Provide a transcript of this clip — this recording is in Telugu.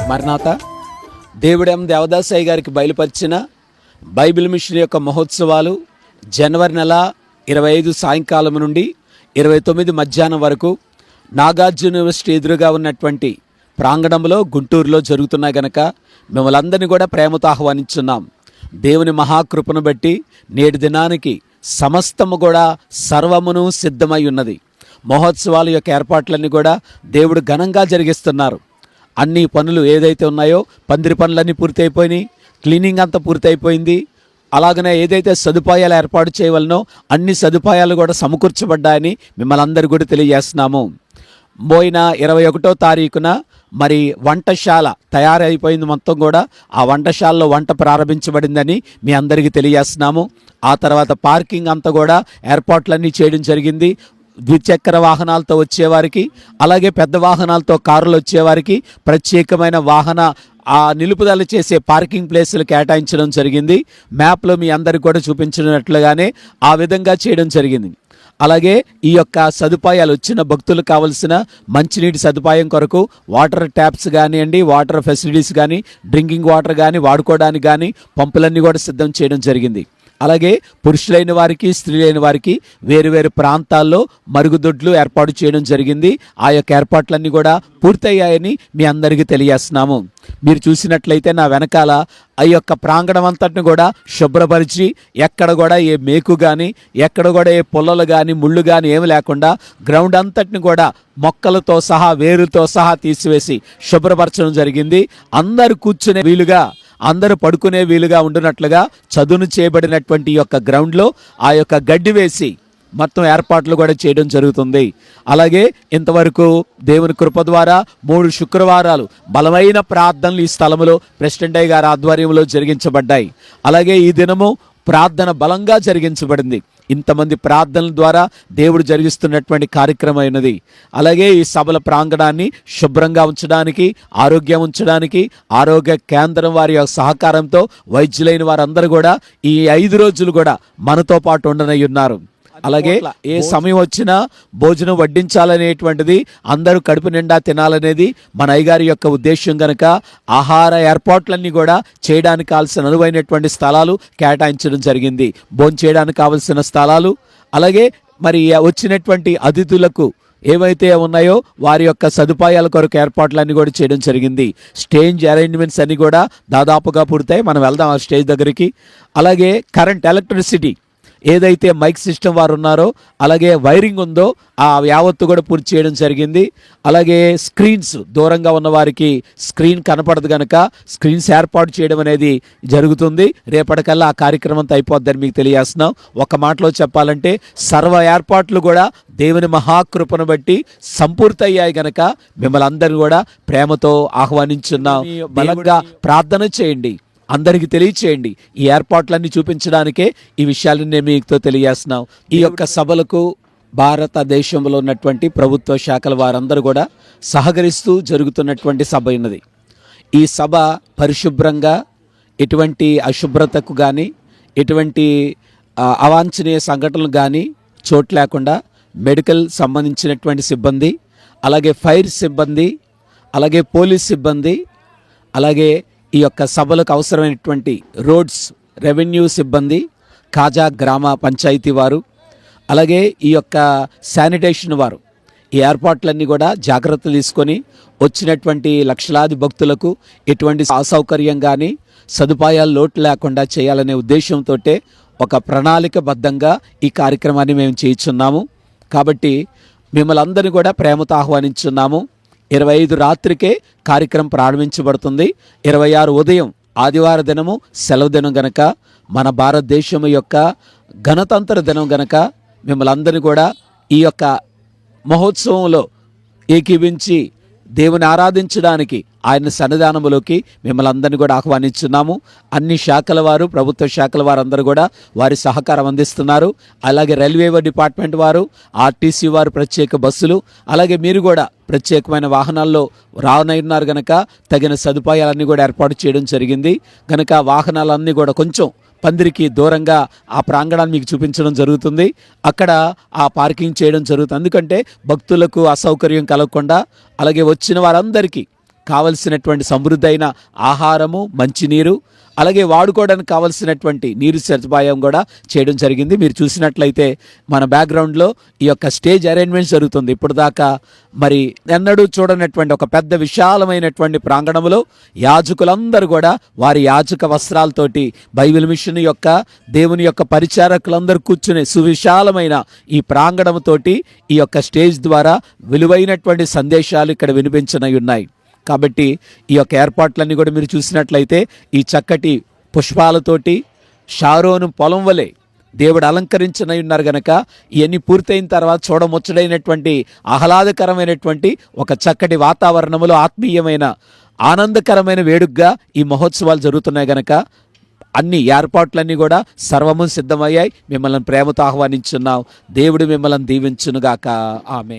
మరణాత దేవుడెం దేవదాసయ్య గారికి బయలుపరిచిన బైబిల్ మిషన్ యొక్క మహోత్సవాలు జనవరి నెల 25 సాయంకాలం నుండి 29 మధ్యాహ్నం వరకు నాగార్జున యూనివర్సిటీ ఎదురుగా ఉన్నటువంటి ప్రాంగణంలో గుంటూరులో జరుగుతున్నాయి గనక మిమ్మల్ని అందరినీ కూడా ప్రేమతో ఆహ్వానించున్నాం. దేవుని మహాకృపను బట్టి నేటి దినానికి సమస్తము కూడా సర్వమును సిద్ధమై ఉన్నది. మహోత్సవాల యొక్క ఏర్పాట్లన్నీ కూడా దేవుడు ఘనంగా జరిగిస్తున్నారు. అన్ని పనులు ఏదైతే ఉన్నాయో పందిరి పనులన్నీ పూర్తయిపోయినాయి, క్లీనింగ్ అంతా పూర్తయిపోయింది. అలాగనే ఏదైతే సదుపాయాలు ఏర్పాటు చేయవలనో అన్ని సదుపాయాలు కూడా సమకూర్చబడ్డాయని మిమ్మల్ని అందరూ కూడా తెలియజేస్తున్నాము. పోయిన 21వ తారీఖున మరి వంటశాల తయారైపోయింది. మొత్తం కూడా ఆ వంటశాలలో వంట ప్రారంభించబడిందని మీ అందరికీ తెలియజేస్తున్నాము. ఆ తర్వాత పార్కింగ్ అంతా కూడా ఏర్పాట్లన్నీ చేయడం జరిగింది. ద్విచక్ర వాహనాలతో వచ్చేవారికి, అలాగే పెద్ద వాహనాలతో కారులు వచ్చేవారికి ప్రత్యేకమైన వాహన నిలుపుదల చేసే పార్కింగ్ ప్లేసులు కేటాయించడం జరిగింది. మ్యాప్లో మీ అందరికి కూడా చూపించినట్లుగానే ఆ విధంగా చేయడం జరిగింది. అలాగే ఈ యొక్క సదుపాయాలు వచ్చిన భక్తులకు కావలసిన మంచినీటి సదుపాయం కొరకు వాటర్ ట్యాప్స్ కానివ్వండి, వాటర్ ఫెసిలిటీస్ కానీ, డ్రింకింగ్ వాటర్ కానీ వాడుకోవడానికి కానీ పంపులన్నీ కూడా సిద్ధం చేయడం జరిగింది. అలాగే పురుషులైన వారికి, స్త్రీలైన వారికి వేరువేరు ప్రాంతాల్లో మరుగుదొడ్లు ఏర్పాటు చేయడం జరిగింది. ఆ యొక్క ఏర్పాట్లన్నీ కూడా పూర్తయ్యాయని మీ అందరికీ తెలియజేస్తున్నాము. మీరు చూసినట్లయితే నా వెనకాల ఆ యొక్క ప్రాంగణం అంతటిని కూడా శుభ్రపరిచి ఎక్కడ కూడా ఏ మేకు కానీ, ఎక్కడ కూడా ఏ పొల్లలు కానీ, ముళ్ళు కానీ ఏమి లేకుండా గ్రౌండ్ అంతటిని కూడా మొక్కలతో సహా, వేరుతో సహా తీసివేసి శుభ్రపరచడం జరిగింది. అందరూ కూర్చునే వీలుగా, అందరూ పడుకునే వీలుగా ఉండునట్లుగా చదును చేయబడినటువంటి ఈ యొక్క గ్రౌండ్లో ఆ యొక్క గడ్డి వేసి మొత్తం ఏర్పాట్లు కూడా చేయడం జరుగుతుంది. అలాగే ఇంతవరకు దేవుని కృప ద్వారా 3 శుక్రవారాలు బలమైన ప్రార్థనలు ఈ స్థలంలో ప్రెసిడెంట్ అయ్య గారి ఆధ్వర్యంలో జరిగించబడ్డాయి. అలాగే ఈ దినము ప్రార్థన బలంగా జరిగించబడింది. ఇంతమంది ప్రార్థనల ద్వారా దేవుడు జరిగిస్తున్నటువంటి కార్యక్రమం అయినది. అలాగే ఈ సభల ప్రాంగణాన్ని శుభ్రంగా ఉంచడానికి, ఆరోగ్యం ఉంచడానికి ఆరోగ్య కేంద్రం వారి యొక్క సహకారంతో వైద్యులైన వారందరూ కూడా ఈ 5 రోజులు కూడా మనతో పాటు ఉండనై ఉన్నారు. అలాగే ఏ సమయం వచ్చినా భోజనం వడ్డించాలనేటువంటిది, అందరూ కడుపు నిండా తినాలనేది మన అయ్యగారి యొక్క ఉద్దేశం కనుక ఆహార ఏర్పాట్లన్నీ కూడా చేయడానికి కావాల్సిన అనువైనటువంటి స్థలాలు కేటాయించడం జరిగింది. భోజనం చేయడానికి కావలసిన స్థలాలు, అలాగే మరి వచ్చినటువంటి అతిథులకు ఏవైతే ఉన్నాయో వారి యొక్క సదుపాయాల కొరకు ఏర్పాట్లన్నీ కూడా చేయడం జరిగింది. స్టేజ్ అరేంజ్మెంట్స్ అన్నీ కూడా దాదాపుగా పూర్తయి మనం వెళ్దాం ఆ స్టేజ్ దగ్గరికి. అలాగే కరెంట్, ఎలక్ట్రిసిటీ ఏదైతే మైక్ సిస్టమ్ వారు ఉన్నారో, అలాగే వైరింగ్ ఉందో ఆ యావత్తు కూడా పూర్తి చేయడం జరిగింది. అలాగే స్క్రీన్స్, దూరంగా ఉన్న వారికి స్క్రీన్ కనపడదు కనుక స్క్రీన్స్ ఏర్పాటు చేయడం అనేది జరుగుతుంది. రేపటికల్లా ఆ కార్యక్రమం అంతా అయిపోద్దని మీకు తెలియజేస్తున్నాం. ఒక మాటలో చెప్పాలంటే సర్వ ఏర్పాట్లు కూడా దేవుని మహాకృపను బట్టి సంపూర్తయ్యాయి గనక మిమ్మల్ని అందరూ కూడా ప్రేమతో ఆహ్వానించున్నాం. బలంగా ప్రార్థన చేయండి, అందరికీ తెలియచేయండి. ఈ ఏర్పాట్లన్నీ చూపించడానికే ఈ విషయాలను నేను మీతో తెలియజేస్తున్నాం. ఈ యొక్క సభలకు భారతదేశంలో ఉన్నటువంటి ప్రభుత్వ శాఖల వారందరూ కూడా సహకరిస్తూ జరుగుతున్నటువంటి సభ ఉన్నది. ఈ సభ పరిశుభ్రంగా, ఎటువంటి అశుభ్రతకు కానీ, ఎటువంటి అవాంఛనీయ సంఘటనలు కానీ చోటు లేకుండా మెడికల్ సంబంధించినటువంటి సిబ్బంది, అలాగే ఫైర్ సిబ్బంది, అలాగే పోలీస్ సిబ్బంది, అలాగే ఈ యొక్క సభలకు అవసరమైనటువంటి రోడ్స్, రెవెన్యూ సిబ్బంది, కాజా గ్రామ పంచాయతీ వారు, అలాగే ఈ యొక్క శానిటేషన్ వారు ఈ ఏర్పాట్లన్నీ కూడా జాగ్రత్తలు తీసుకొని వచ్చినటువంటి లక్షలాది భక్తులకు ఎటువంటి అసౌకర్యం కానీ, సదుపాయాలు లోటు లేకుండా చేయాలనే ఉద్దేశంతో ఒక ప్రణాళికబద్ధంగా ఈ కార్యక్రమాన్ని మేము చేయించున్నాము. కాబట్టి మిమ్మల్ని అందరినీ కూడా ప్రేమతో ఆహ్వానించున్నాము. 25 రాత్రికే కార్యక్రమం ప్రారంభించబడుతుంది. 26 ఉదయం ఆదివార దినము సెలవు దినం గనక, మన భారతదేశం యొక్క గణతంత్ర దినం గనక మిమ్మల్ని అందరినీ కూడా ఈ యొక్క మహోత్సవంలో ఏకీవించి దేవుని ఆరాధించడానికి ఆయన సన్నిధానంలోకి మిమ్మల్ని అందరినీ కూడా ఆహ్వానించున్నాము. అన్ని శాఖల వారు, ప్రభుత్వ శాఖల వారు అందరూ కూడా వారి సహకారం అందిస్తున్నారు. అలాగే రైల్వే డిపార్ట్మెంట్ వారు, ఆర్టీసీ వారు ప్రత్యేక బస్సులు, అలాగే మీరు కూడా ప్రత్యేకమైన వాహనాల్లో రానున్నారు కనుక తగిన సదుపాయాలన్నీ కూడా ఏర్పాటు చేయడం జరిగింది. కనుక వాహనాలన్నీ కూడా కొంచెం పందిరికి దూరంగా ఆ ప్రాంగణాన్ని మీకు చూపించడం జరుగుతుంది. అక్కడ ఆ పార్కింగ్ చేయడం జరుగుతుంది. ఎందుకంటే భక్తులకు అసౌకర్యం కలగకుండా, అలాగే వచ్చిన వారందరికీ కావలసినటువంటి సమృద్ధైన ఆహారము, మంచినీరు, అలాగే వాడుకోవడానికి కావలసినటువంటి నీరు సదుపాయం కూడా చేయడం జరిగింది. మీరు చూసినట్లయితే మన బ్యాక్గ్రౌండ్లో ఈ యొక్క స్టేజ్ అరేంజ్మెంట్స్ జరుగుతుంది. ఇప్పుడు దాకా మరి ఎన్నడూ చూడనటువంటి ఒక పెద్ద విశాలమైనటువంటి ప్రాంగణంలో యాజకులందరూ కూడా వారి యాజక వస్త్రాలతోటి బైబిల్ మిషన్ యొక్క దేవుని యొక్క పరిచారకులందరూ కూర్చునే సువిశాలమైన ఈ ప్రాంగణంతోటి ఈ యొక్క స్టేజ్ ద్వారా విలువైనటువంటి సందేశాలు ఇక్కడ వినిపించనై ఉన్నాయి. కాబట్టి ఈ యొక్క ఏర్పాట్లన్నీ కూడా మీరు చూసినట్లయితే ఈ చక్కటి పుష్పాలతోటి షారోను పొలం వలె దేవుడు అలంకరించనై ఉన్నారు గనక ఇవన్నీ పూర్తయిన తర్వాత చూడముచ్చడైనటువంటి ఆహ్లాదకరమైనటువంటి ఒక చక్కటి వాతావరణంలో ఆత్మీయమైన ఆనందకరమైన వేడుకగా ఈ మహోత్సవాలు జరుగుతున్నాయి గనక అన్ని ఏర్పాట్లన్నీ కూడా సర్వము సిద్ధమయ్యాయి. మిమ్మల్ని ప్రేమతో ఆహ్వానించున్నాం. దేవుడు మిమ్మల్ని దీవించునుగాక. ఆమేన్.